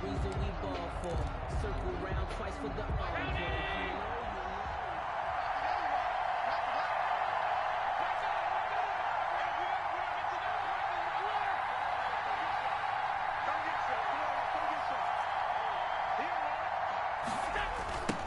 reason we ball for. Circle round twice for the encore.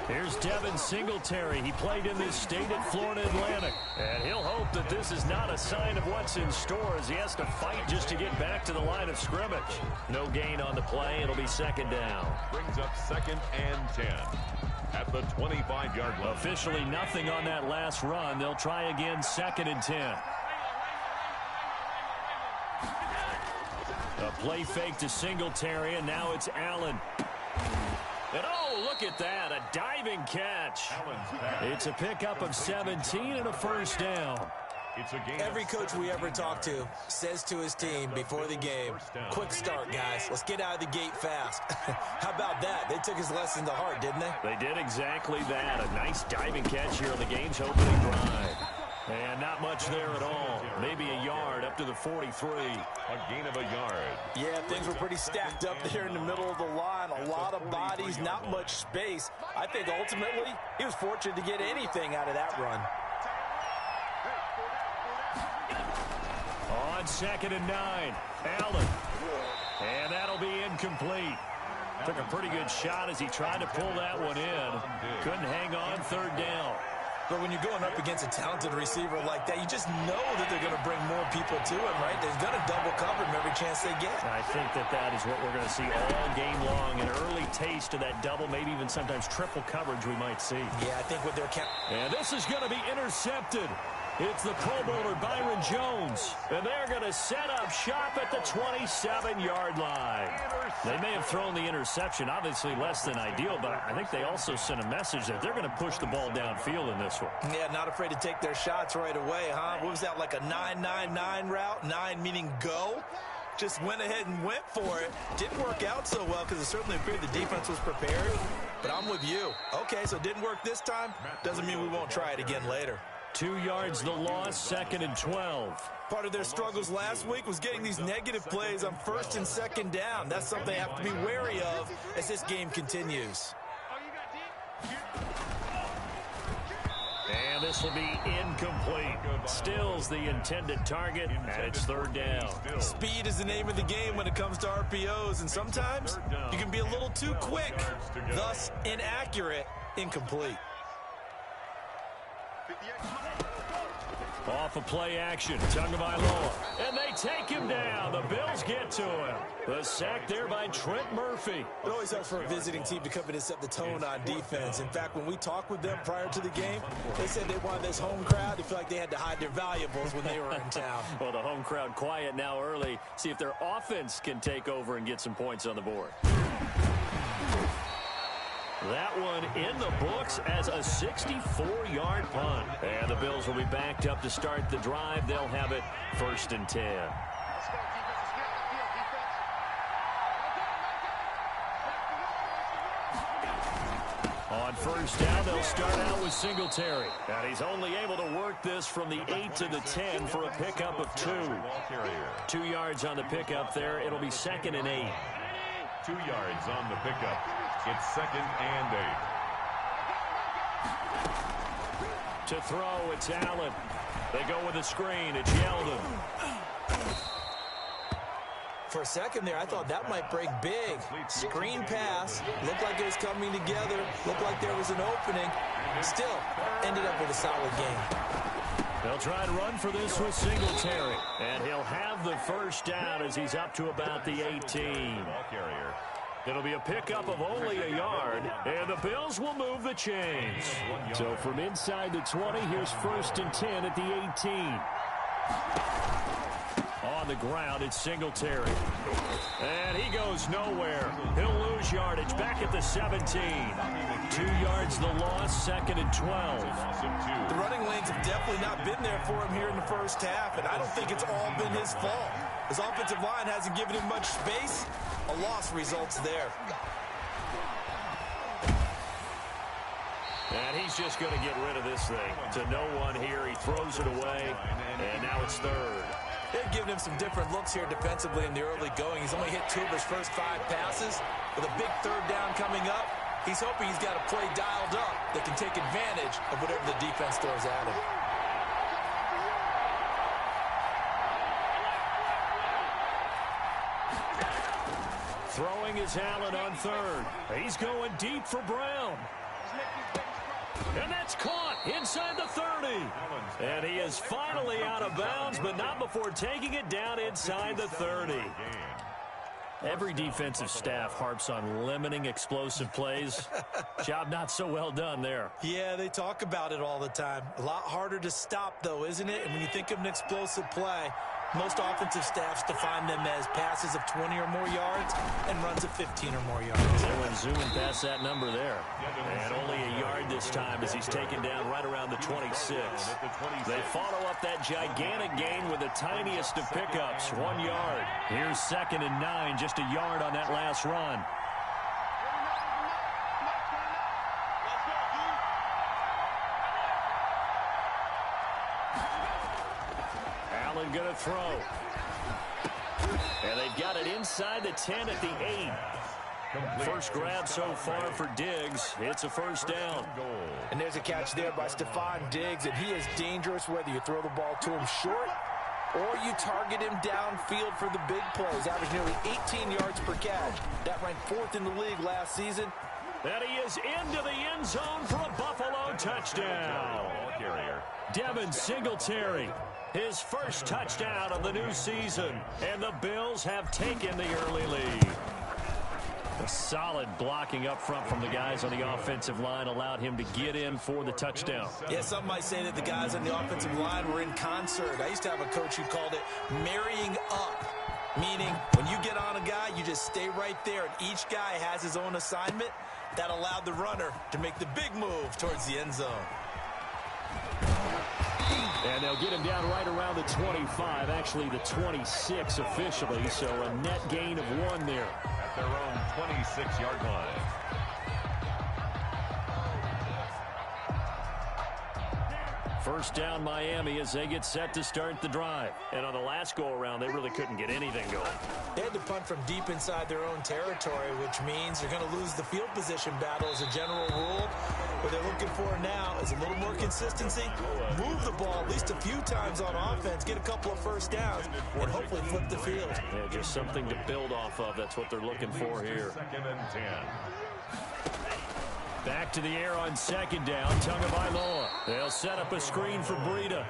Here's Devin Singletary. He played in this state at Florida Atlantic. And he'll hope that this is not a sign of what's in store as he has to fight just to get back to the line of scrimmage. No gain on the play. It'll be second down. Brings up 2nd and 10 at the 25-yard line. Officially nothing on that last run. They'll try again 2nd and 10. A play fake to Singletary, and now it's Allen. And oh, look at that, a diving catch. It's a pickup of 17 and a first down. Every coach we ever talk to says to his team before the game, quick start, guys. Let's get out of the gate fast. How about that? They took his lesson to heart, didn't they? They did exactly that. A nice diving catch here on the game's opening drive. And not much there at all. Maybe a yard up to the 43. A gain of a yard. Yeah, things were pretty stacked up there in the middle of the line. A lot of bodies, not much space. I think ultimately he was fortunate to get anything out of that run. On 2nd and 9, Allen. And that'll be incomplete. Took a pretty good shot as he tried to pull that one in. Couldn't hang on 3rd down. But when you're going up against a talented receiver like that, you just know that they're going to bring more people to him, right? They're going to double cover him every chance they get. I think that is what we're going to see all game long. An early taste of that double, maybe even sometimes triple coverage we might see. Yeah, I think with their And this is going to be intercepted. It's the Pro Bowler Byron Jones. And they're going to set up shop at the 27-yard line. They may have thrown the interception, obviously less than ideal, but I think they also sent a message that they're going to push the ball downfield in this one. Yeah, not afraid to take their shots right away, huh? What was that, like a 9-9-9 route? 9 meaning go? Just went ahead and went for it. Didn't work out so well because it certainly appeared the defense was prepared. But I'm with you. Okay, so it didn't work this time. Doesn't mean we won't try it again later. 2 yards the loss, 2nd and 12. Part of their struggles last week was getting these negative plays on 1st and 2nd down. That's something they have to be wary of as this game continues. And this will be incomplete. Stills the intended target, and it's 3rd down. Speed is the name of the game when it comes to RPOs, and sometimes you can be a little too quick, thus inaccurate, incomplete. Off of play action, Tagovailoa. And they take him down. The Bills get to him. The sack there by Trent Murphy. It always helps for a visiting team to come in and set the tone on defense. In fact, when we talked with them prior to the game, they said they wanted this home crowd to feel like they had to hide their valuables when they were in town. Well, the home crowd quiet now early. See if their offense can take over and get some points on the board. That one in the books as a 64-yard punt. And the Bills will be backed up to start the drive. They'll have it 1st and 10. On 1st down, they'll start out with Singletary. And he's only able to work this from the 8 to the 10 for a pickup of 2. 2 yards on the pickup there. It'll be 2nd and 8. 2 yards on the pickup. It's 2nd and 8. To throw, it's Allen. They go with a screen. It's Yeldon. For a second there, I thought that might break big. Screen pass. Looked like it was coming together. Looked like there was an opening. Still, ended up with a solid game. They'll try and run for this with Singletary. And he'll have the 1st down as he's up to about the 18. It'll be a pickup of only a yard, and the Bills will move the chains. So from inside the 20, here's 1st and 10 at the 18. On the ground, it's Singletary. And he goes nowhere. He'll lose yardage back at the 17. 2 yards the loss, 2nd and 12. The running lanes have definitely not been there for him here in the first half, and I don't think it's all been his fault. His offensive line hasn't given him much space. A loss results there. And he's just going to get rid of this thing. To no one here. He throws it away, and now it's 3rd. They've given him some different looks here defensively in the early going. He's only hit 2 of his first 5 passes. With a big third down coming up, he's hoping he's got a play dialed up that can take advantage of whatever the defense throws at him. Throwing is Allen on third. He's going deep for Brown. And that's caught inside the 30. And he is finally out of bounds, but not before taking it down inside the 30. Every defensive staff harps on limiting explosive plays. Job not so well done there. Yeah, they talk about it all the time. A lot harder to stop, though, isn't it? And when you think of an explosive play, most offensive staffs define them as passes of 20 or more yards and runs of 15 or more yards. They went zooming past that number there. And only a yard this time as he's taken down right around the 26. They follow up that gigantic gain with the tiniest of pickups, 1 yard. Here's 2nd and 9, just a yard on that last run. Allen going to throw. And they've got it inside the 10 at the 8. First grab so far for Diggs. It's a first down. And there's a catch there by Stephon Diggs, and he is dangerous whether you throw the ball to him short or you target him downfield for the big plays. Averaged nearly 18 yards per catch. That ranked 4th in the league last season. And he is into the end zone for a Buffalo touchdown. Devin Singletary, his first touchdown of the new season. And the Bills have taken the early lead. A solid blocking up front from the guys on the offensive line allowed him to get in for the touchdown. Yeah, some might say that the guys on the offensive line were in concert. I used to have a coach who called it marrying up, meaning when you get on a guy, you just stay right there, and each guy has his own assignment. That allowed the runner to make the big move towards the end zone. And they'll get him down right around the 25, actually the 26 officially, so a net gain of 1 there. At their own 26-yard line. First down Miami as they get set to start the drive. And on the last go-around, they really couldn't get anything going. They had to punt from deep inside their own territory, which means they're going to lose the field position battle as a general rule. What they're looking for now is a little more consistency, move the ball at least a few times on offense, get a couple of first downs, and hopefully flip the field. Yeah, just something to build off of. That's what they're looking for here. 2nd and 10. Back to the air on 2nd down, Tagovailoa. They'll set up a screen for Breida.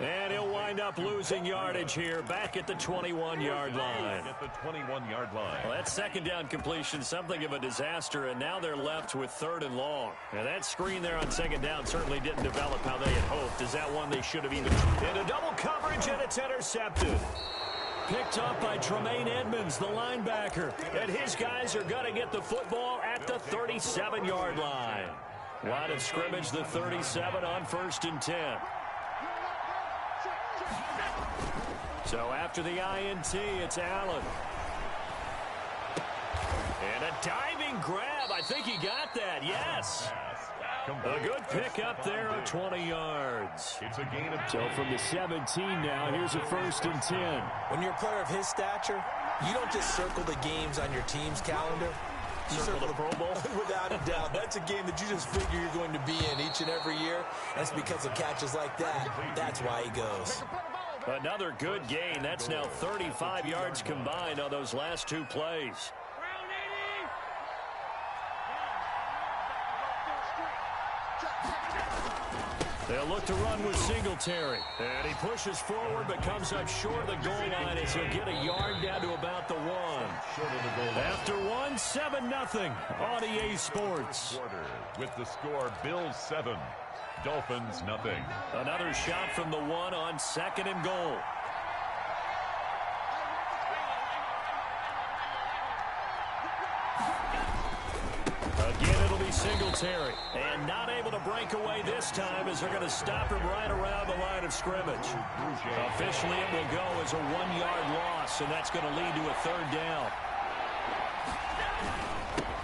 And he'll wind up losing yardage here back at the 21-yard line. At the 21-yard line. Well, that 2nd down completion, something of a disaster, and now they're left with 3rd and long. Now, that screen there on 2nd down certainly didn't develop how they had hoped. Is that one they should have even... Into double coverage, and it's intercepted. Picked up by Tremaine Edmonds, the linebacker. And his guys are going to get the football at the 37-yard line. Line of scrimmage, the 37 on 1st and 10. So after the INT, it's Allen. And a diving grab. I think he got that. Yes. A good pickup there of 20 yards. It's a gain of 2. So from the 17 now, here's a 1st and 10. When you're a player of his stature, you don't just circle the games on your team's calendar. You Circle the Pro Bowl? Without a doubt. That's a game that you just figure you're going to be in each and every year. And it's because of catches like that. That's why he goes. Another good gain. That's now 35 yards combined on those last 2 plays. They'll look to run with Singletary. And he pushes forward but comes up short of the goal line as he'll get a yard down to about the 1. After 1, 7-0 on EA Sports. With the score, Bills 7, Dolphins 0. Another shot from the 1 on 2nd and goal. Again, it'll be Singletary. And not able to break away this time as they're going to stop him right around the line of scrimmage. Officially, it will go as a 1-yard loss, and that's going to lead to a 3rd down.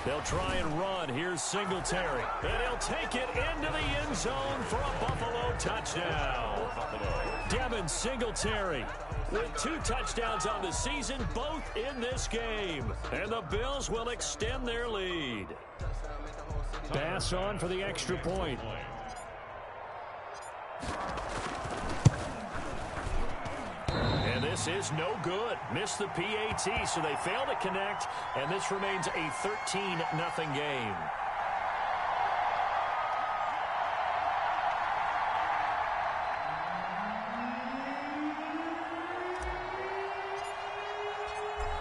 They'll try and run. Here's Singletary. And he'll take it into the end zone for a Buffalo touchdown. Devin Singletary with 2 touchdowns on the season, both in this game. And the Bills will extend their lead. Pass on for the extra point. And this is no good. Missed the PAT, so they fail to connect, and this remains a 13-0 game.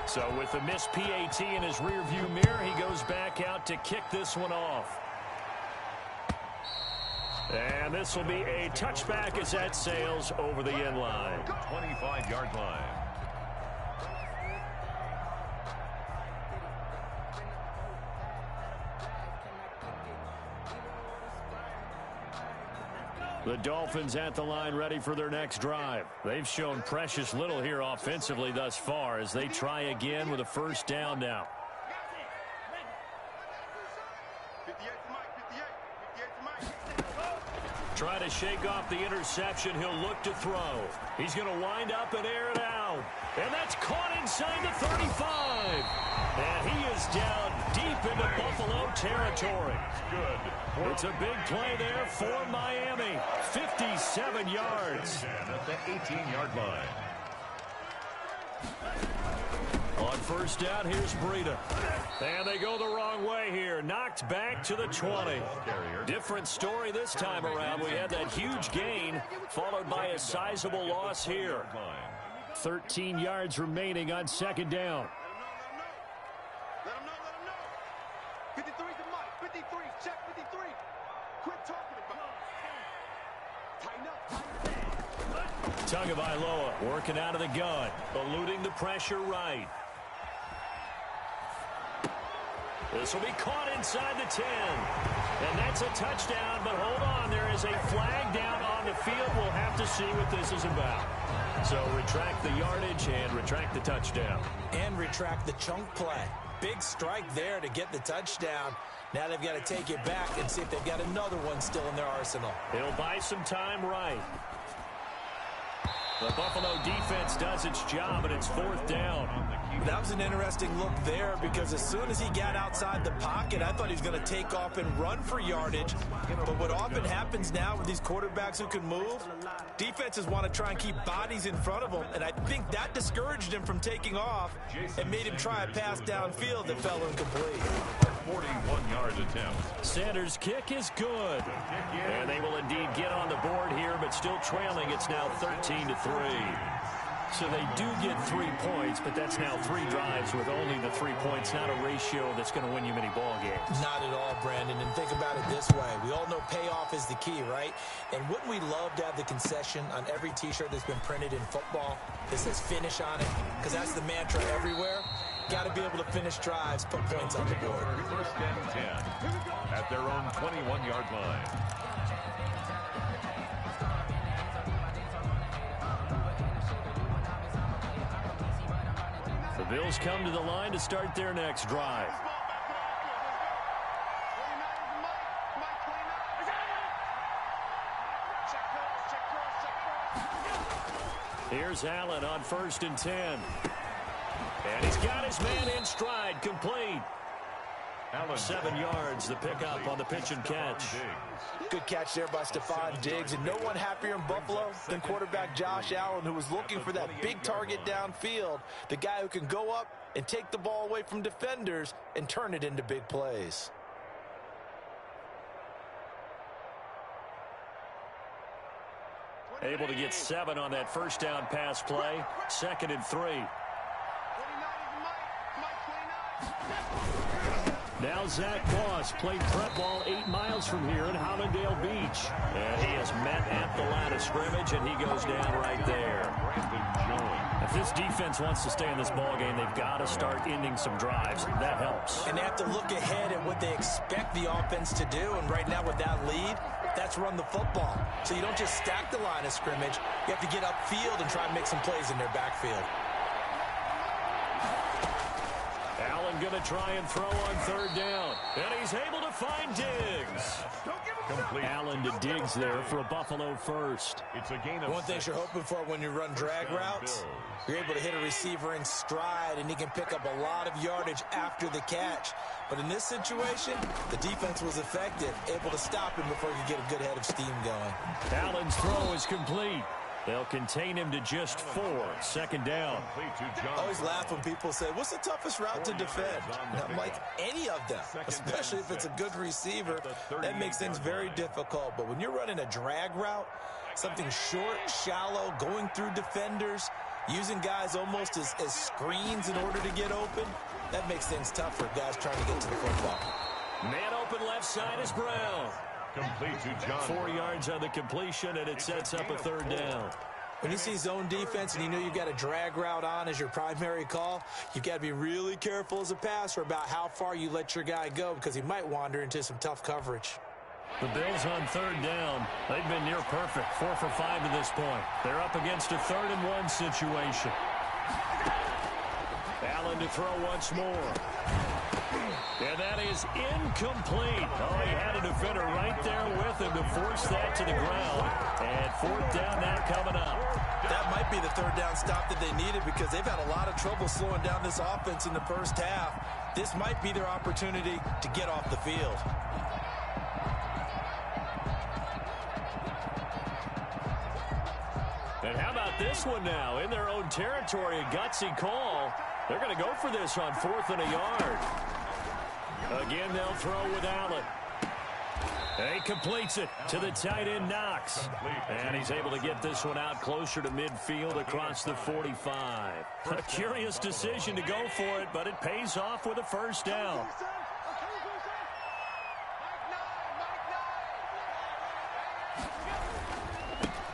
So with the missed PAT in his rearview mirror, he goes back out to kick this one off. And this will be a touchback as that sails over the end line. 25-yard line. The Dolphins at the line ready for their next drive. They've shown precious little here offensively thus far as they try again with a first down now. Try to shake off the interception. He'll look to throw. He's going to wind up and air it out. And that's caught inside the 35. And he is down deep into Buffalo territory. Good. It's a big play there for Miami. 57 yards. At the 18-yard line. On first down, here's Breida. And they go the wrong way here. Knocked back to the 20. Different story this time around. We had that huge gain, followed by a sizable loss here. 13 yards remaining on second down. Let him know. 53's the mic. 53. Check 53. Quit talking about it. Tighten up. Tagovailoa working out of the gun, eluding the pressure right. This will be caught inside the 10. And that's a touchdown, but hold on. There is a flag down on the field. We'll have to see what this is about. So retract the yardage and retract the touchdown. And retract the chunk play. Big strike there to get the touchdown. Now they've got to take it back and see if they've got another one still in their arsenal. It'll buy some time right. The Buffalo defense does its job, and it's fourth down. That was an interesting look there because as soon as he got outside the pocket, I thought he was going to take off and run for yardage. But what often happens now with these quarterbacks who can move, defenses want to try and keep bodies in front of them, and I think that discouraged him from taking off and made him try a pass downfield that fell incomplete. 41-yard attempt. Sanders' kick is good. And they will indeed get on the board here, but still trailing. It's now 13-3. So they do get 3 points, but that's now 3 drives with only the 3 points, not a ratio that's going to win you many ball games. Not at all, Brandon. And think about it this way. We all know payoff is the key, right? And wouldn't we love to have the concession on every T-shirt that's been printed in football that says finish on it? Because that's the mantra everywhere. Got to be able to finish drives, put points on the board. First and 10 at their own 21-yard line. The Bills come to the line to start their next drive. Here's Allen on first and 10. And he's got his man in stride, complete. 7 yards, the pickup on the pitch and catch. Good catch there by Stephon Diggs, and no one happier in Buffalo than quarterback Josh Allen, who was looking for that big target downfield, the guy who can go up and take the ball away from defenders and turn it into big plays. Able to get 7 on that first down pass play. 2nd and 3. Now Zach Moss played prep ball 8 miles from here in Hollandale Beach. And he is met at the line of scrimmage, and he goes down right there. If this defense wants to stay in this ball game, they've got to start ending some drives. That helps. And they have to look ahead at what they expect the offense to do. And right now with that lead, that's run the football. So you don't just stack the line of scrimmage. You have to get upfield and try and make some plays in their backfield. Allen Allen going to try and throw on third down. And he's able to find Diggs. Complete. Allen to Diggs there for a Buffalo first. It's a gain of One thing you're hoping for when you run drag routes, you're able to hit a receiver in stride, and he can pick up a lot of yardage after the catch. But in this situation, the defense was effective, able to stop him before he could get a good head of steam going. Allen's throw is complete. They'll contain him to just 4. Second down. I always laugh when people say, what's the toughest route to defend? And I'm like, any of them, especially if it's a good receiver. That makes things very difficult. But when you're running a drag route, something short, shallow, going through defenders, using guys almost as screens in order to get open, that makes things tough for guys trying to get to the football. Man open left side is Brown. Complete to John. 4 yards on the completion, and it sets up a third down. When you see zone defense and you know you've got a drag route on as your primary call, you've got to be really careful as a passer about how far you let your guy go because he might wander into some tough coverage. The Bills on third down. They've been near perfect, 4 for 5 to this point. They're up against a 3rd and 1 situation. Allen to throw once more. And that is incomplete. Oh, he had a defender right there with him to force that to the ground. And 4th down now coming up. That might be the 3rd down stop that they needed because they've had a lot of trouble slowing down this offense in the first half. This might be their opportunity to get off the field. And how about this one now? In their own territory, a gutsy call. They're going to go for this on 4th and a yard. Again, they'll throw with Allen. He completes it to the tight end, Knox. And he's able to get this one out closer to midfield across the 45. A curious decision to go for it, but it pays off with a first down.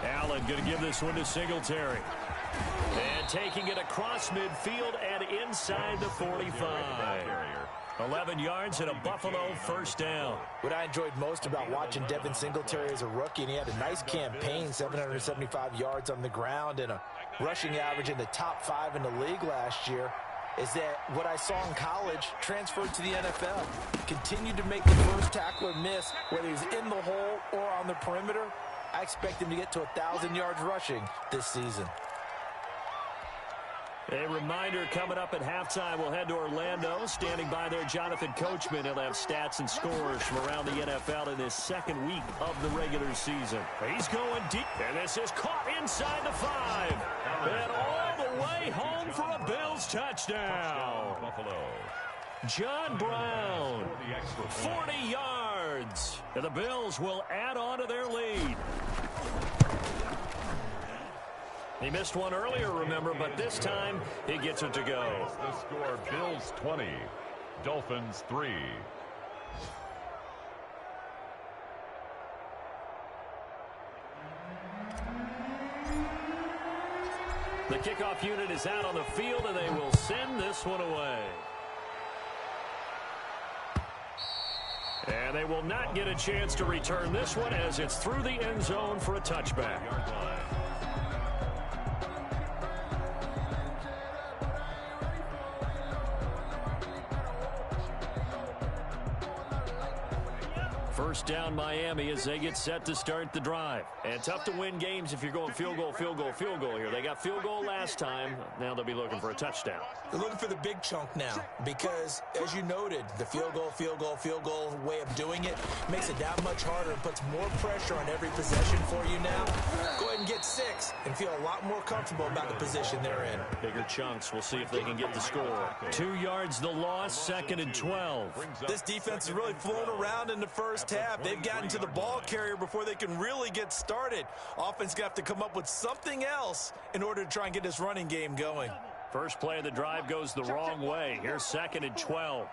Allen going to give this one to Singletary. And taking it across midfield and inside the 45. 11 yards and a Buffalo first down. What I enjoyed most about watching Devin Singletary as a rookie, and he had a nice campaign, 775 yards on the ground and a rushing average in the top 5 in the league last year, is that what I saw in college transferred to the NFL. Continued to make the first tackler miss, whether he's in the hole or on the perimeter. I expect him to get to 1,000 yards rushing this season. A reminder coming up at halftime, we'll head to Orlando. Standing by there, Jonathan Coachman. He'll have stats and scores from around the NFL in his 2nd week of the regular season. He's going deep, and this is caught inside the 5. And all the way home for a Bills touchdown. Buffalo. John Brown, 40 yards. And the Bills will add on to their lead. He missed one earlier, remember, but this time he gets it to go. The score, Bills 20, Dolphins 3. The kickoff unit is out on the field, and they will send this one away. And they will not get a chance to return this one as it's through the end zone for a touchback. First down Miami as they get set to start the drive. And tough to win games if you're going field goal, field goal, field goal here. They got field goal last time. Now they'll be looking for a touchdown. They're looking for the big chunk now because, as you noted, the field goal way of doing it makes it that much harder and puts more pressure on every possession for you now. Go ahead and get 6 and feel a lot more comfortable about the position they're in. Bigger chunks. We'll see if they can get the score. 2 yards the loss, 2nd and 12. This defense has really flown around in the first half. They've gotten to the ball carrier before they can really get started. Offense got to come up with something else in order to try and get this running game going. First play of the drive goes the wrong way. Here's 2nd and 12.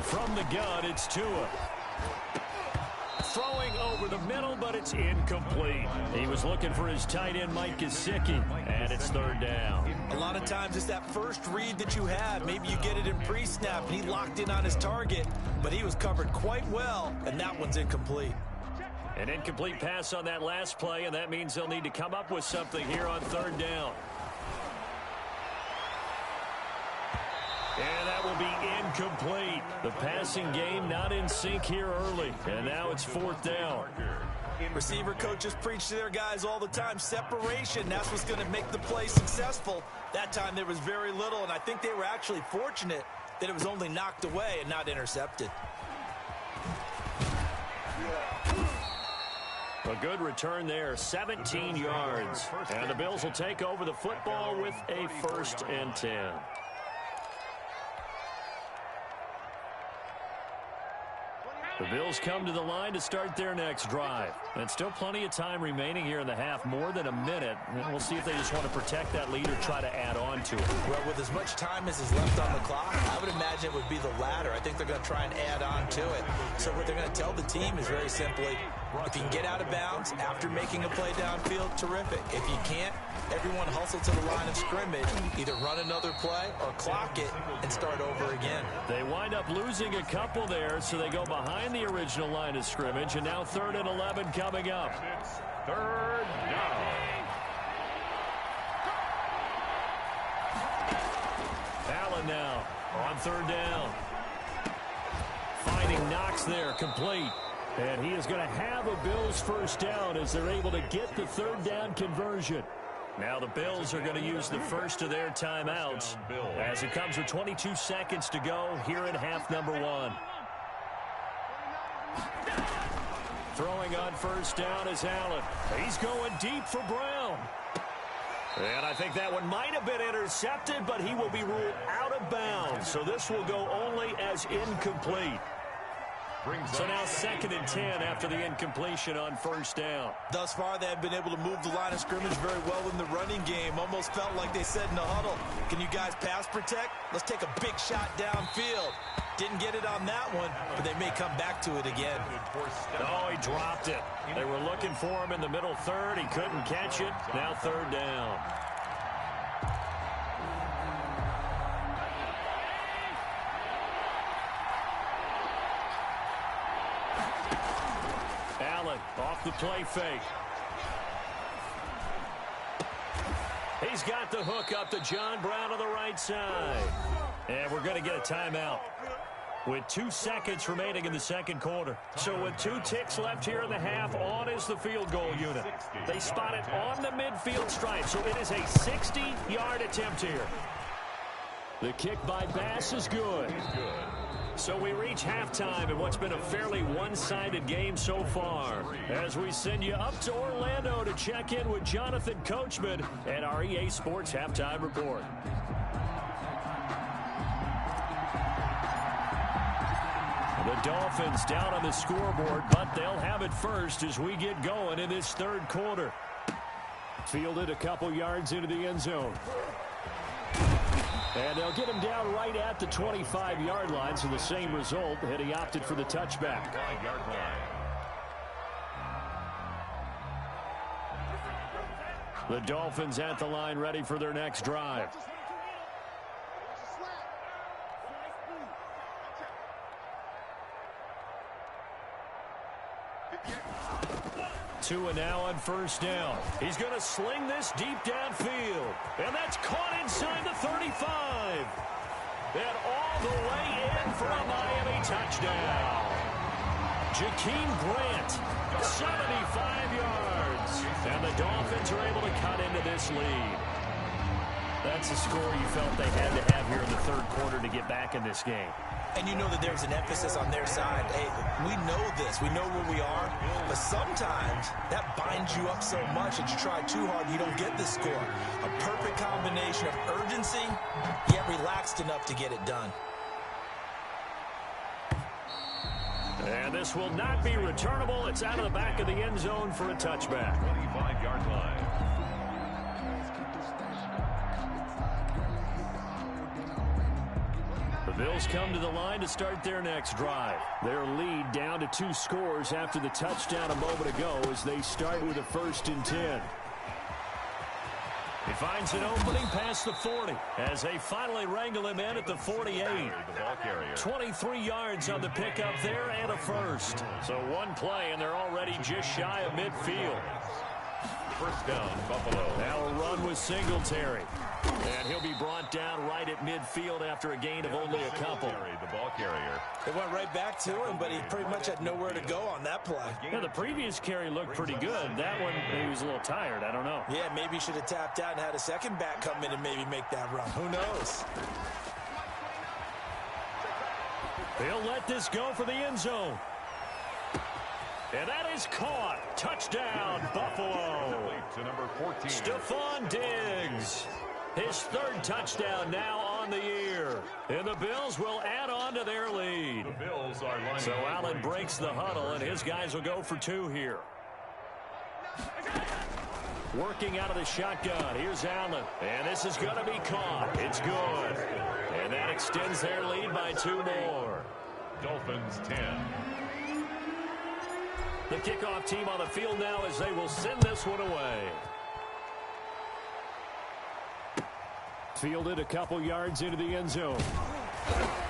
From the gun, it's Tua. Throwing over the middle, but it's incomplete. He was looking for his tight end, Mike Gesicki, and it's 3rd down. A lot of times it's that first read that you have. Maybe you get it in pre-snap, and he locked in on his target, but he was covered quite well, and that one's incomplete. An incomplete pass on that last play, and that means they'll need to come up with something here on 3rd down. And that will be incomplete. The passing game not in sync here early. And now it's 4th down. Receiver coaches preach to their guys all the time. Separation, that's what's going to make the play successful. That time there was very little, and I think they were actually fortunate that it was only knocked away and not intercepted. A good return there, 17 yards. And the Bills will take over the football with a 1st and 10. The Bills come to the line to start their next drive. And still plenty of time remaining here in the half, more than a minute. We'll see if they just want to protect that lead or try to add on to it. Well, with as much time as is left on the clock, I would imagine it would be the latter. I think they're going to try and add on to it. So what they're going to tell the team is very simply, if you can get out of bounds after making a play downfield, terrific. If you can't, everyone hustle to the line of scrimmage, either run another play or clock it and start over again. They wind up losing a couple there, so they go behind the original line of scrimmage, and now 3rd and 11 coming up. 3rd down. Allen now on 3rd down. Finding Knox there, complete. And he is going to have a Bills 1st down as they're able to get the 3rd down conversion. Now the Bills are going to use the first of their timeouts as it comes with 22 seconds to go here in half number 1. Throwing on 1st down is Allen. He's going deep for Brown. And I think that one might have been intercepted, but he will be ruled out of bounds. So this will go only as incomplete. So now 2nd and 10 after the incompletion on 1st down. Thus far, they have been able to move the line of scrimmage very well in the running game. Almost felt like they said in the huddle, can you guys pass protect? Let's take a big shot downfield. Didn't get it on that one, but they may come back to it again. Oh, he dropped it. They were looking for him in the middle 3rd. He couldn't catch it. Now 3rd down. Allen off the play fake. He's got the hook up to John Brown on the right side. And we're going to get a timeout with 2 seconds remaining in the 2nd quarter. So with 2 ticks left here in the half, on is the field goal unit. They spot it on the midfield stripe, so it is a 60-yard attempt here. The kick by Bass is good. So we reach halftime in what's been a fairly one-sided game so far, as we send you up to Orlando to check in with Jonathan Coachman and our EA Sports Halftime Report. The Dolphins down on the scoreboard, but they'll have it first as we get going in this 3rd quarter. Fielded a couple yards into the end zone. And they'll get him down right at the 25-yard line, so the same result, had he opted for the touchback. The Dolphins at the line, ready for their next drive. Tua now on 1st down. He's going to sling this deep downfield. And that's caught inside the 35. And all the way in for a Miami touchdown. Jakeem Grant, 75 yards. And the Dolphins are able to cut into this lead. That's a score you felt they had to have here in the 3rd quarter to get back in this game. And you know that there's an emphasis on their side. Hey, we know this. We know where we are. But sometimes that binds you up so much that you try too hard and you don't get the score. A perfect combination of urgency, yet relaxed enough to get it done. And this will not be returnable. It's out of the back of the end zone for a touchback. 25-yard line. The Bills come to the line to start their next drive. Their lead down to 2 scores after the touchdown a moment ago as they start with a 1st and 10. He finds an opening past the 40 as they finally wrangle him in at the 48. 23 yards on the pickup there and a 1st. So one play and they're already just shy of midfield. 1st down, Buffalo. Now a run with Singletary. And he'll be brought down right at midfield after a gain of only a couple. The ball carrier. It went right back to him, but he pretty much had nowhere to go on that play. Yeah, the previous carry looked pretty good. That one, he was a little tired. I don't know. Yeah, maybe he should have tapped out and had a second back come in and maybe make that run. Who knows? He'll let this go for the end zone. And that is caught. Touchdown, Buffalo. To number 14. Stephon Diggs. His third touchdown now on the year. And the Bills will add on to their lead. The Bills are lining So up. Allen breaks the huddle, and his guys will go for two here. Working out of the shotgun. Here's Allen. And this is going to be caught. It's good. And that extends their lead by two more. Dolphins 10. The kickoff team on the field now as they will send this one away. Fielded a couple yards into the end zone.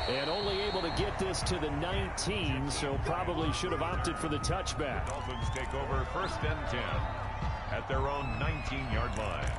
And only able to get this to the 19, so probably should have opted for the touchback. Dolphins take over 1st and 10 at their own 19-yard line.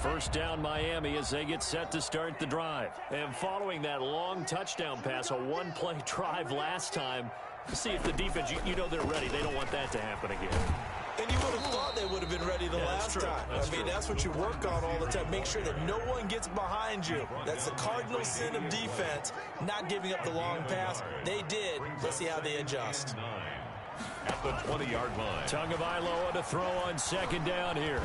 First down Miami as they get set to start the drive. And following that long touchdown pass, a one-play drive last time, see if the defense, you know they're ready. They don't want that to happen again. And you would have thought they would have been ready the last time. That's what you work on all the time. Make sure that no one gets behind you. That's the cardinal sin of defense, not giving up the long pass. They did. Let's see how they adjust. At the 20-yard line. Tagovailoa to throw on second down here.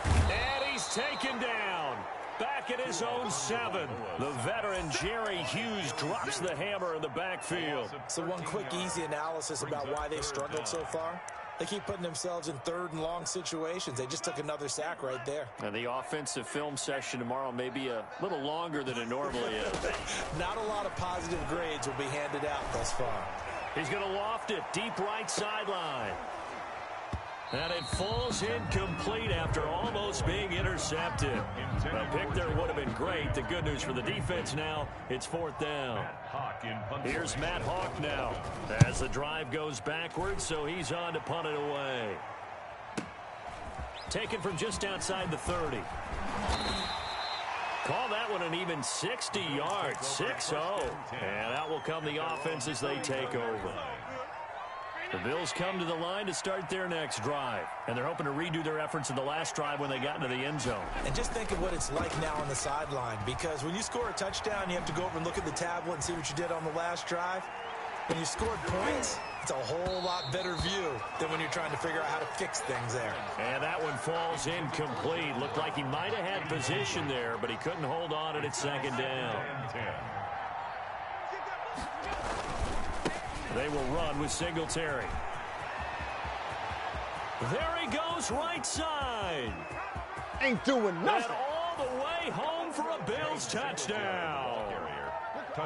And he's taken down. Back at his own 7. The veteran Jerry Hughes drops the hammer in the backfield. So one quick, easy analysis about why they've struggled so far. They keep putting themselves in third and long situations. They just took another sack right there. And the offensive film session tomorrow may be a little longer than it normally is. Not a lot of positive grades will be handed out thus far. He's going to loft it deep right sideline. And it falls incomplete after almost being intercepted. A pick there would have been great. The good news for the defense now, it's 4th down. Here's Matt Hawk now as the drive goes backwards, so he's on to punt it away. Taken from just outside the 30. Call that one an even 60 yards, 6-0. And out will come the offense as they take over. The Bills come to the line to start their next drive. And they're hoping to redo their efforts in the last drive when they got into the end zone. And just think of what it's like now on the sideline. Because when you score a touchdown, you have to go over and look at the tablet and see what you did on the last drive. When you scored points, it's a whole lot better view than when you're trying to figure out how to fix things there. And that one falls incomplete. Looked like he might have had position there, but he couldn't hold on at its second down. They will run with Singletary. There he goes right side. Ain't doing nothing. And all the way home for a Bills touchdown.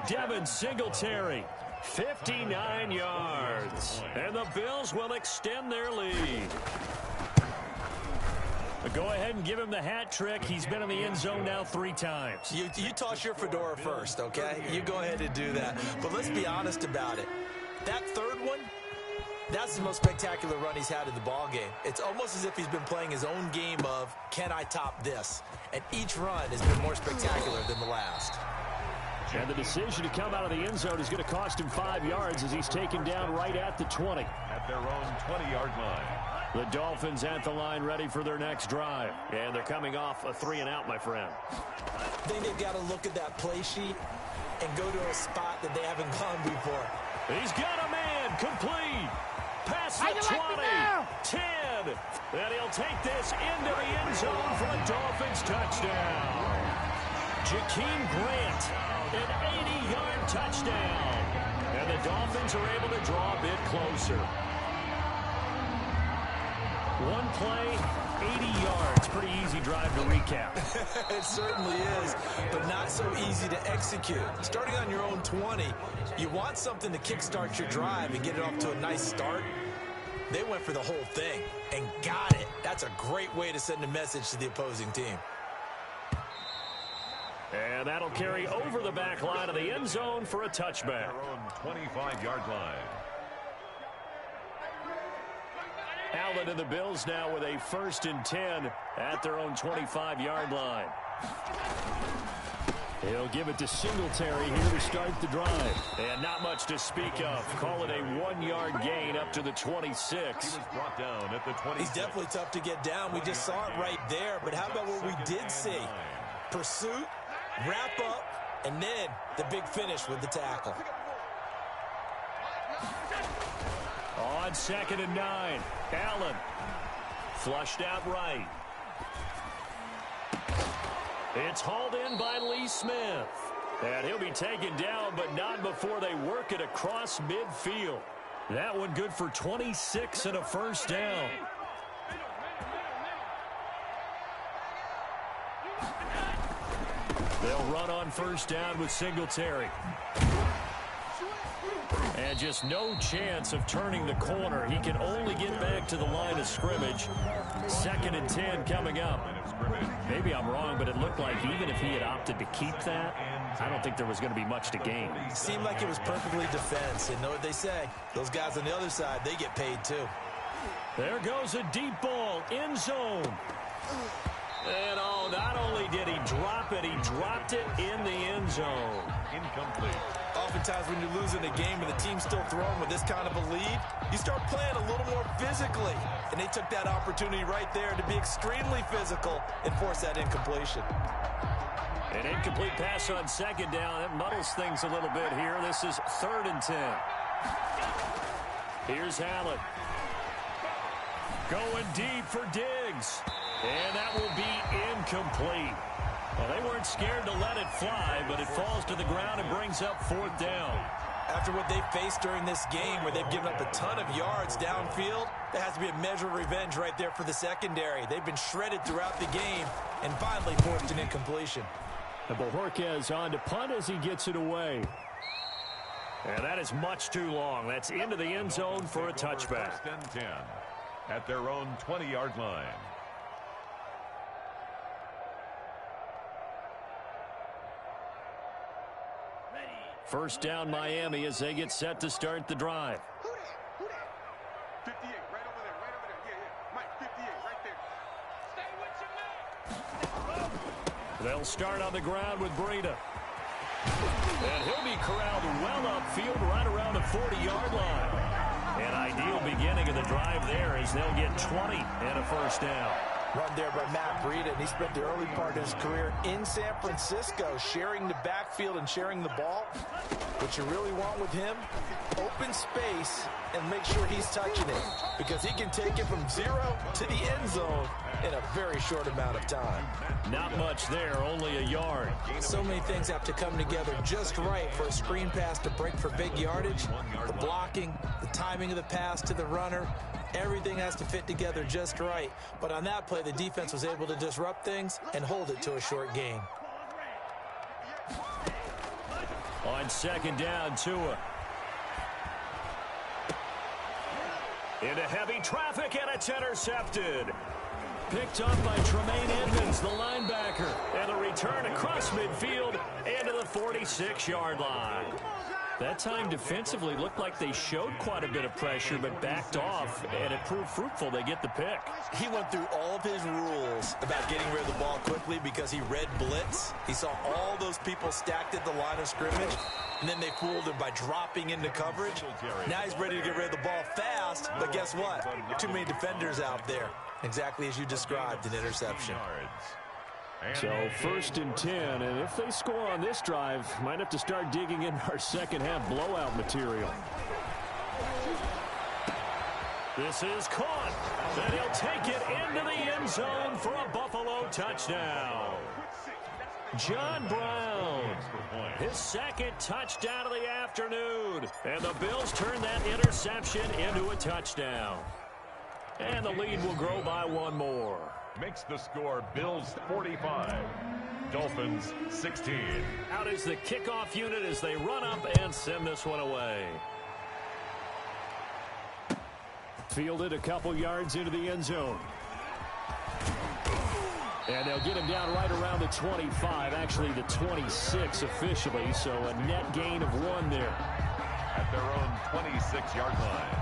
Devin Singletary, 59 yards. And the Bills will extend their lead. Go ahead and give him the hat trick. He's been in the end zone now 3 times. You toss your fedora first, okay? You go ahead and do that. But let's be honest about it. That third one, that's the most spectacular run he's had in the ballgame. It's almost as if he's been playing his own game of, can I top this? And each run has been more spectacular than the last. And the decision to come out of the end zone is going to cost him 5 yards as he's taken down right at the 20. At their own 20-yard line. The Dolphins at the line ready for their next drive. And they're coming off a 3-and-out, my friend. I think they've got to look at that play sheet and go to a spot that they haven't gone before. He's got a man complete. Past the 20, 10. And he'll take this into the end zone for a Dolphins touchdown. Jakeem Grant, an 80-yard touchdown. And the Dolphins are able to draw a bit closer. One play, 80 yards. Pretty easy drive to recap. It certainly is, but not so easy to execute. Starting on your own 20, you want something to kickstart your drive and get it off to a nice start. They went for the whole thing and got it. That's a great way to send a message to the opposing team. And that'll carry over the back line of the end zone for a touchback. Their own 25-yard line. Allen and the Bills now with a 1st and 10 at their own 25-yard line. He'll give it to Singletary here to start the drive. And not much to speak of. Call it a 1-yard gain up to the 26. He was brought down at the 26. He's definitely tough to get down. We just saw it right there. But how about what we did see? Pursuit, wrap up, and then the big finish with the tackle. On 2nd and 9, Allen flushed out right. It's hauled in by Lee Smith. And he'll be taken down, but not before they work it across midfield. That one good for 26 and a 1st down. They'll run on 1st down with Singletary. And just no chance of turning the corner. He can only get back to the line of scrimmage. 2nd and 10 coming up. Maybe I'm wrong, but it looked like even if he had opted to keep that, I don't think there was going to be much to gain. Seemed like it was perfectly defense. And know what they say? Those guys on the other side, they get paid too. There goes a deep ball, end zone. And oh, not only did he drop it, he dropped it in the end zone. Incomplete. Oftentimes when you're losing a game and the team's still throwing with this kind of a lead, you start playing a little more physically. And they took that opportunity right there to be extremely physical and force that incompletion. An incomplete pass on 2nd down. That muddles things a little bit here. This is 3rd and 10. Here's Allen. Going deep for Diggs. And that will be incomplete. Well, they weren't scared to let it fly, but it falls to the ground and brings up 4th down. After what they faced during this game where they've given up a ton of yards downfield, there has to be a measure of revenge right there for the secondary. They've been shredded throughout the game and finally forced an incompletion. And Bojorquez on to punt as he gets it away. And that is much too long. That's into the end zone for a touchback. 1st and 10 at their own 20-yard line. 1st down Miami as they get set to start the drive. 58, right over there, right over there. Yeah. Mike, 58, right there. Stay with your man. They'll start on the ground with Breida. And he'll be corralled well upfield right around the 40-yard line. An ideal beginning of the drive there as they'll get 20 and a 1st down. Run there by Matt Breida, and he spent the early part of his career in San Francisco sharing the backfield and sharing the ball. What you really want with him, open space and make sure he's touching it because he can take it from 0 to the end zone in a very short amount of time. Not much there, only a yard. So many things have to come together just right for a screen pass to break for big yardage. The blocking, the timing of the pass to the runner, everything has to fit together just right. But on that play, the defense was able to disrupt things and hold it to a short gain. On 2nd down, Tua. Into heavy traffic, and it's intercepted. Picked up by Tremaine Edmonds, the linebacker. And the return across midfield into the 46-yard line. That time defensively looked like they showed quite a bit of pressure but backed off, and it proved fruitful. They get the pick. He went through all of his rules about getting rid of the ball quickly because he read blitz. He saw all those people stacked at the line of scrimmage, and then they fooled him by dropping into coverage. Now he's ready to get rid of the ball fast, but guess what? Too many defenders out there. Exactly as you described, an interception. So 1st and 10, and if they score on this drive, might have to start digging in our second half blowout material. This is caught, and he'll take it into the end zone for a Buffalo touchdown. John Brown, his 2nd touchdown of the afternoon, and the Bills turn that interception into a touchdown. And the lead will grow by 1 more. Makes the score Bills 45, Dolphins 16. Out is the kickoff unit as they run up and send this one away. Fielded a couple yards into the end zone. And they'll get him down right around the 25, actually the 26 officially, so a net gain of 1 there. At their own 26-yard line.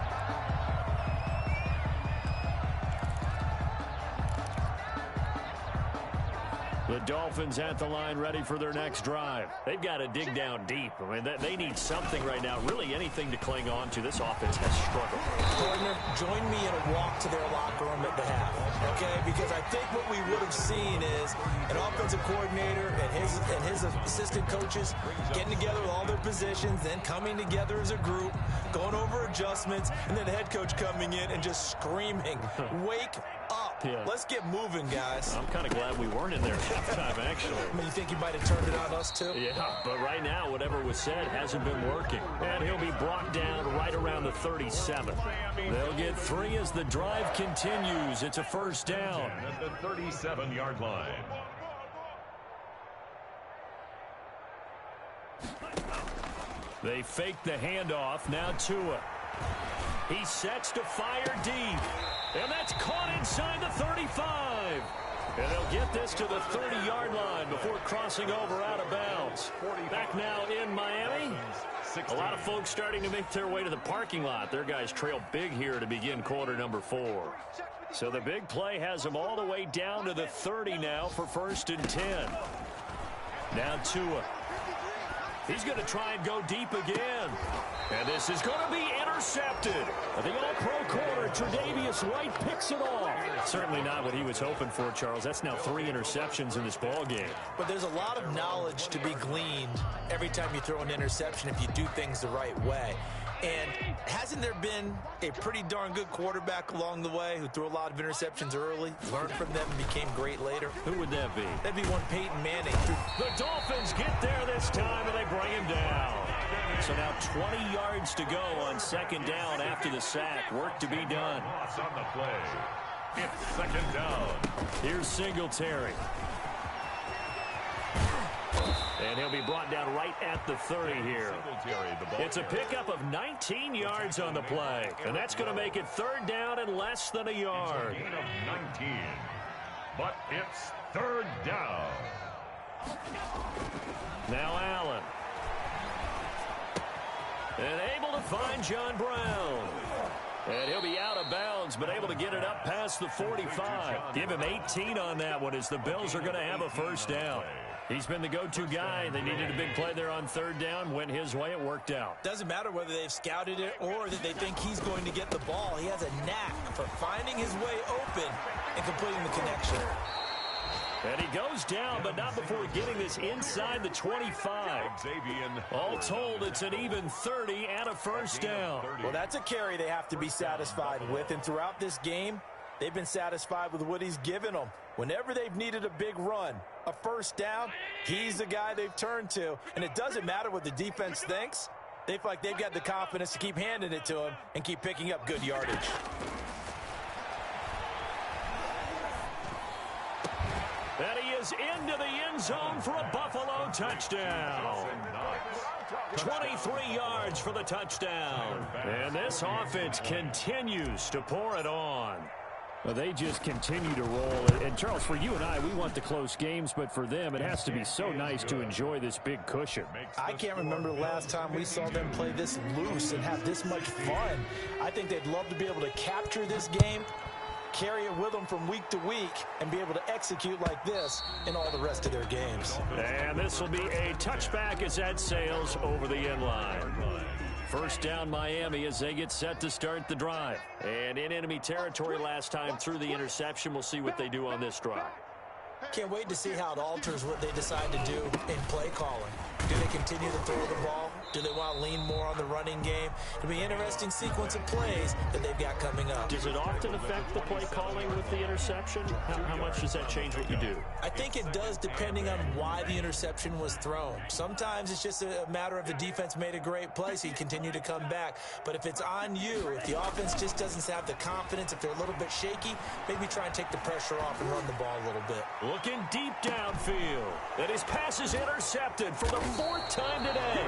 The Dolphins at the line ready for their next drive. They've got to dig down deep. I mean, they need something right now, really anything to cling on to. This offense has struggled. Gardner, join me in a walk to their locker room at the half, okay? Because I think what we would have seen is an offensive coordinator and his assistant coaches getting together with all their positions, then coming together as a group, going over adjustments, and then the head coach coming in and just screaming, wake up. Yeah. Let's get moving, guys. I'm kind of glad we weren't in there at halftime, actually. I mean, you think you might have turned it on us, too? Yeah, but right now, whatever was said hasn't been working. And he'll be brought down right around the 37. They'll get 3 as the drive continues. It's a first down. At the 37-yard line. They fake the handoff. Now Tua. He sets to fire deep. And that's caught inside the 35. And they'll get this to the 30-yard line before crossing over out of bounds. Back now in Miami. A lot of folks starting to make their way to the parking lot. Their guys trail big here to begin quarter number 4. So the big play has them all the way down to the 30 now for 1st and 10. Now Tua. He's going to try and go deep again. And this is going to be intercepted. The all-pro corner, Tre'Davious White, picks it off. Certainly not what he was hoping for, Charles. That's now 3 interceptions in this ball game. But there's a lot of knowledge to be gleaned every time you throw an interception if you do things the right way. And hasn't there been a pretty darn good quarterback along the way who threw a lot of interceptions early, learned from them, and became great later? Who would that be? That'd be one Peyton Manning. The Dolphins get there this time, and they bring him down. So now 20 yards to go on 2nd down after the sack. Work to be done. Loss on the play. It's 2nd down. Here's Singletary. And he'll be brought down right at the 30 here. It's a pickup of 19 yards on the play. And that's going to make it 3rd down and less than a yard. It's a gain of 19. But it's 3rd down. Now Allen. And able to find John Brown. And he'll be out of bounds, but able to get it up past the 45. Give him 18 on that one as the Bills are going to have a 1st down. He's been the go-to guy. They needed a big play there on 3rd down. Went his way. It worked out. Doesn't matter whether they've scouted it or that they think he's going to get the ball. He has a knack for finding his way open and completing the connection. And he goes down, but not before getting this inside the 25. All told, it's an even 30 and a 1st down. Well, that's a carry they have to be satisfied with. And throughout this game, they've been satisfied with what he's given them. Whenever they've needed a big run, a 1st down, he's the guy they've turned to. And it doesn't matter what the defense thinks. They feel like they've got the confidence to keep handing it to him and keep picking up good yardage. And he is into the end zone for a Buffalo touchdown. 23 yards for the touchdown. And this offense continues to pour it on. Well, they just continue to roll. And, Charles, for you and I, we want the close games, but for them, it has to be so nice to enjoy this big cushion. I can't remember the last time we saw them play this loose and have this much fun. I think they'd love to be able to capture this game, carry it with them from week to week, and be able to execute like this in all the rest of their games. And this will be a touchback as that sails over the end line. 1st down Miami as they get set to start the drive. And in enemy territory last time through the interception. We'll see what they do on this drive. Can't wait to see how it alters what they decide to do in play calling. Do they continue to throw the ball? Do they want to lean more on the running game? It'll be an interesting sequence of plays that they've got coming up. Does it often affect the play calling with the interception? How much does that change what you do? I think it does depending on why the interception was thrown. Sometimes it's just a matter of the defense made a great play, so you continue to come back. But if it's on you, if the offense just doesn't have the confidence, if they're a little bit shaky, maybe try and take the pressure off and run the ball a little bit. Looking deep downfield. And his pass is intercepted for the 4th time today.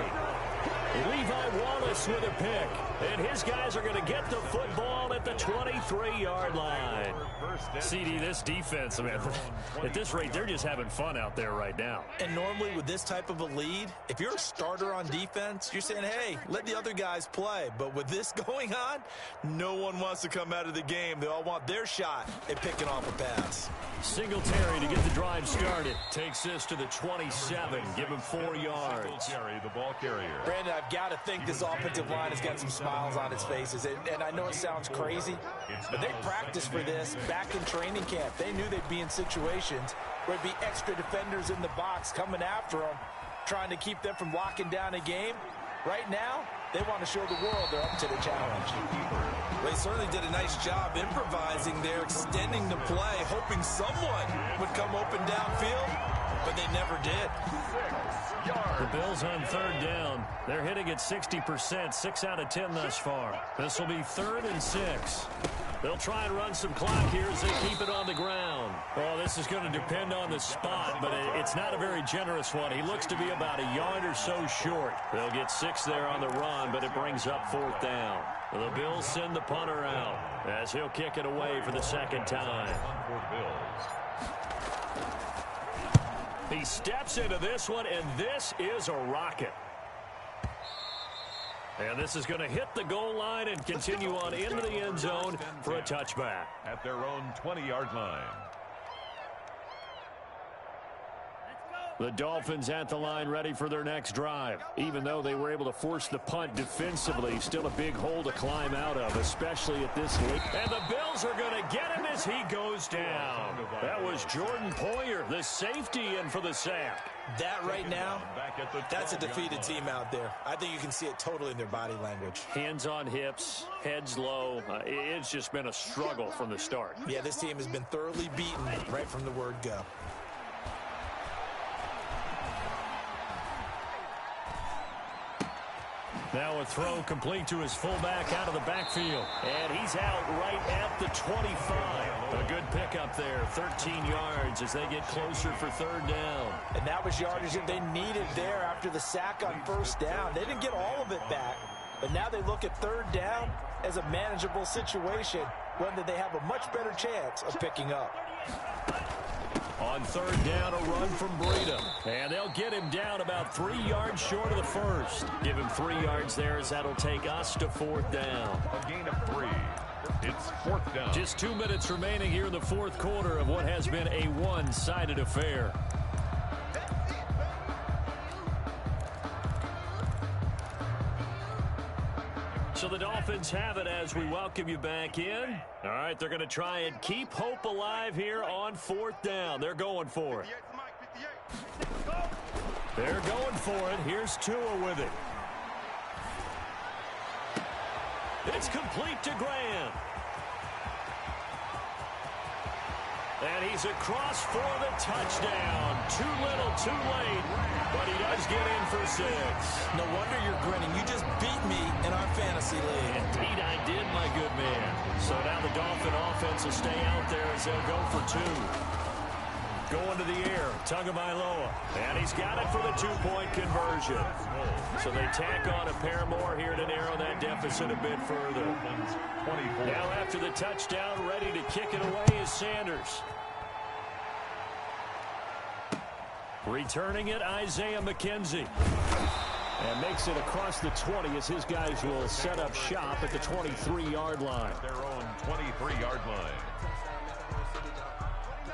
Levi Wallace with a pick. And his guys are going to get the football at the 23-yard line. CD, this defense, I mean, at this rate, they're just having fun out there right now. And normally with this type of a lead, if you're a starter on defense, you're saying, hey, let the other guys play. But with this going on, no one wants to come out of the game. They all want their shot at picking off a pass. Singletary to get the drive started. Takes this to the 27. Give him 4 yards. The ball carrier. Brandon, I've got to think this offensive line has got some smiles on its faces. And I know it sounds crazy, but they practiced for this back in training camp. They knew they'd be in situations where there'd be extra defenders in the box coming after them, trying to keep them from locking down a game. Right now, they want to show the world they're up to the challenge. They certainly did a nice job improvising there, extending the play, hoping someone would come open downfield, but they never did. The Bills on 3rd down. They're hitting at 60%, 6 out of 10 thus far. This will be 3rd and 6. They'll try and run some clock here as they keep it on the ground. Well, this is going to depend on the spot, but it's not a very generous one. He looks to be about a yard or so short. They'll get 6 there on the run, but it brings up 4th down. The Bills send the punter out as he'll kick it away for the 2nd time. He steps into this one, and this is a rocket. And this is going to hit the goal line and continue on into the end zone for a touchback. At their own 20-yard line. The Dolphins at the line ready for their next drive. Even though they were able to force the punt defensively, still a big hole to climb out of, especially at this late. And the Bills are going to get him as he goes down. That was Jordan Poyer, the safety, in for the sack. That right now, that's a defeated team out there. I think you can see it totally in their body language. Hands on hips, heads low. It's just been a struggle from the start. Yeah, this team has been thoroughly beaten right from the word go. Now a throw complete to his fullback out of the backfield. And he's out right at the 25. A good pickup there, 13 yards as they get closer for 3rd down. And that was yardage that they needed there after the sack on 1st down. They didn't get all of it back, but now they look at 3rd down as a manageable situation, whether they have a much better chance of picking up. On 3rd down, a run from Breida. And they'll get him down about 3 yards short of the 1st. Give him 3 yards there as that'll take us to 4th down. A gain of 3. It's 4th down. Just 2 minutes remaining here in the 4th quarter of what has been a one-sided affair. So the Dolphins have it as we welcome you back in. All right, they're going to try and keep hope alive here on 4th down. They're going for it. They're going for it. Here's Tua with it. It's complete to Graham. And he's across for the touchdown. Too little, too late, but he does get in for 6. No wonder you're grinning. You just beat me in our fantasy league. Indeed I did, my good man. So now the Dolphin offense will stay out there as they'll go for 2. Going to the air, Tagovailoa. And he's got it for the 2-point conversion. So they tack on a pair more here to narrow that deficit a bit further. Now after the touchdown, ready to kick it away is Sanders. Returning it, Isaiah McKenzie. And makes it across the 20 as his guys will set up shop at the 23-yard line. Their own 23-yard line.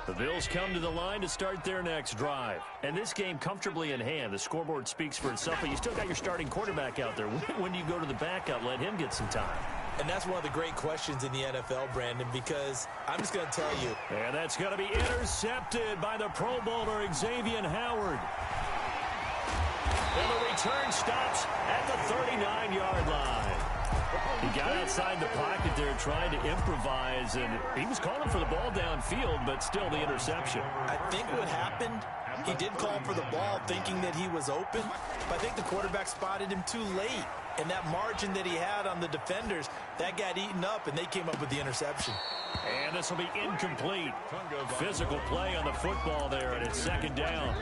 The Bills come to the line to start their next drive. And this game comfortably in hand. The scoreboard speaks for itself, but you still got your starting quarterback out there. When do you go to the backup, let him get some time? And that's one of the great questions in the NFL, Brandon, because I'm just going to tell you. And that's going to be intercepted by the Pro Bowler, Xavier Howard. And the return stops at the 39-yard line. He got outside the pocket there trying to improvise, and he was calling for the ball downfield, but still the interception. I think what happened, he did call for the ball thinking that he was open, but I think the quarterback spotted him too late. And that margin that he had on the defenders That got eaten up, and they came up with the interception. And this will be incomplete. Physical play on the football there, and it's second down.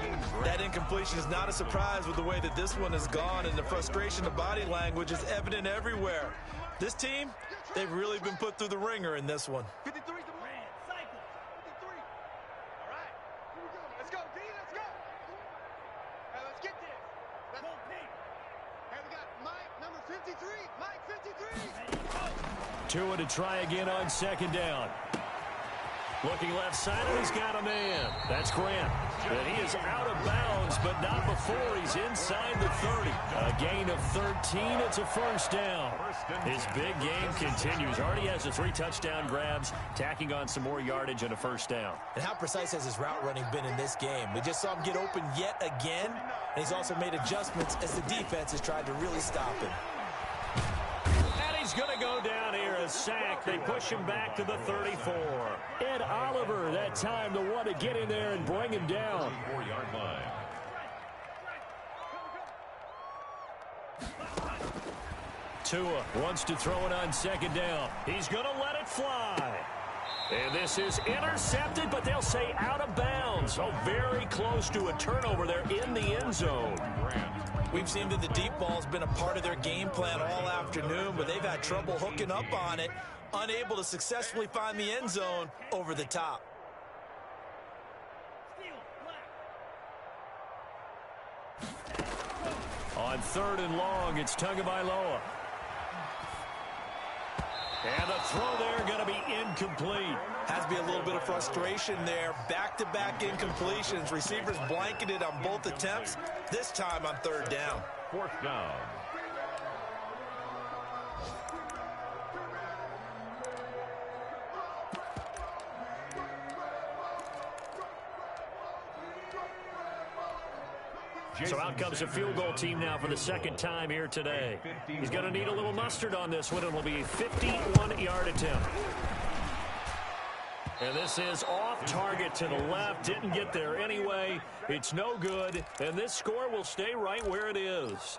That incompletion is not a surprise with the way that this one has gone, and the frustration of body language is evident everywhere. This team, they've really been put through the ringer in this one. 53's the man. Cycle. 53. All right. Here we go. Let's go, D. Let's go. All right, let's get this. Let's go, P. Hey, we got Mike, number 53. Mike, 53. Tua to try again on second down. Looking left side, and he's got a man. That's Grant. And he is out of bounds, but not before he's inside the 30. A gain of 13. It's a first down. His big game continues. Already has the 3 touchdown grabs, tacking on some more yardage and a first down. And how precise has his route running been in this game? We just saw him get open yet again, and he's also made adjustments as the defense has tried to really stop him. He's going to go down here, a sack. They push him back to the 34. Ed Oliver, that time, the one to get in there and bring him down. 4-yard line. Tua wants to throw it on second down. He's going to let it fly. And this is intercepted, but they'll say out of bounds. Oh, very close to a turnover there in the end zone. We've seen that the deep ball's been a part of their game plan all afternoon, but they've had trouble hooking up on it, unable to successfully find the end zone over the top. On 3rd and long, it's Tagovailoa. And the throw there going to be incomplete. Has to be a little bit of frustration there. Back-to-back incompletions. Receivers blanketed on both attempts, this time on 3rd down. 4th down. So out comes a field goal team now for the second time here today. He's going to need a little mustard on this one. It will be a 51-yard attempt. And this is off target to the left. Didn't get there anyway. It's no good. And this score will stay right where it is.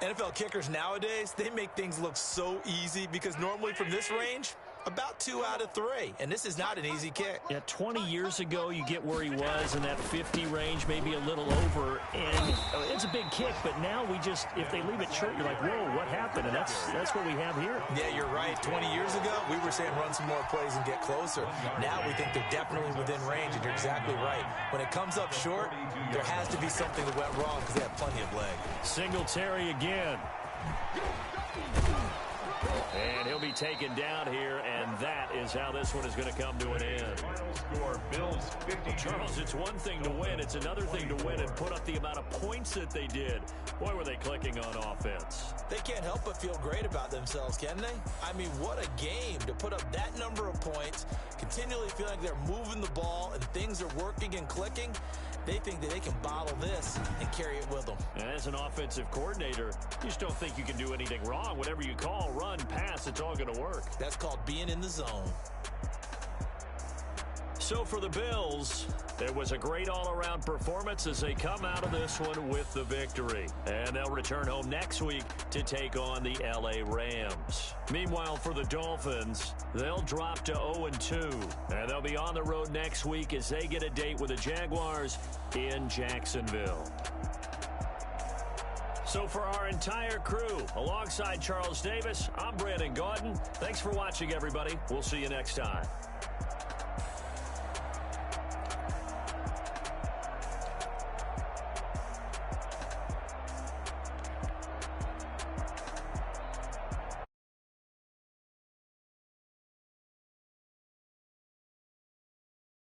NFL kickers nowadays, they make things look so easy because normally from this range, about 2 out of 3. And this is not an easy kick. Yeah, 20 years ago, you get where he was in that 50 range, maybe a little over. And it's a big kick, but now we just, if they leave it short, you're like, whoa, what happened? And that's what we have here. Yeah, you're right. 20 years ago, we were saying run some more plays and get closer. Now we think they're definitely within range, and you're exactly right. When it comes up short, there has to be something that went wrong because they have plenty of leg. Singletary again. And he'll be taken down here, and that is how this one is going to come to an end. Final score, Bills 50. Charles, it's one thing to win. It's another thing to win and put up the amount of points that they did. Boy, were they clicking on offense. They can't help but feel great about themselves, can they? I mean, what a game to put up that number of points, continually feeling like they're moving the ball and things are working and clicking. They think that they can bottle this and carry it with them. And as an offensive coordinator, you just don't think you can do anything wrong. Whatever you call, run, pass, it's all going to work. That's called being in the zone. So for the Bills, it was a great all-around performance as they come out of this one with the victory. And they'll return home next week to take on the LA Rams. Meanwhile, for the Dolphins, they'll drop to 0-2. And they'll be on the road next week as they get a date with the Jaguars in Jacksonville. So for our entire crew, alongside Charles Davis, I'm Brandon Gaudin. Thanks for watching, everybody. We'll see you next time.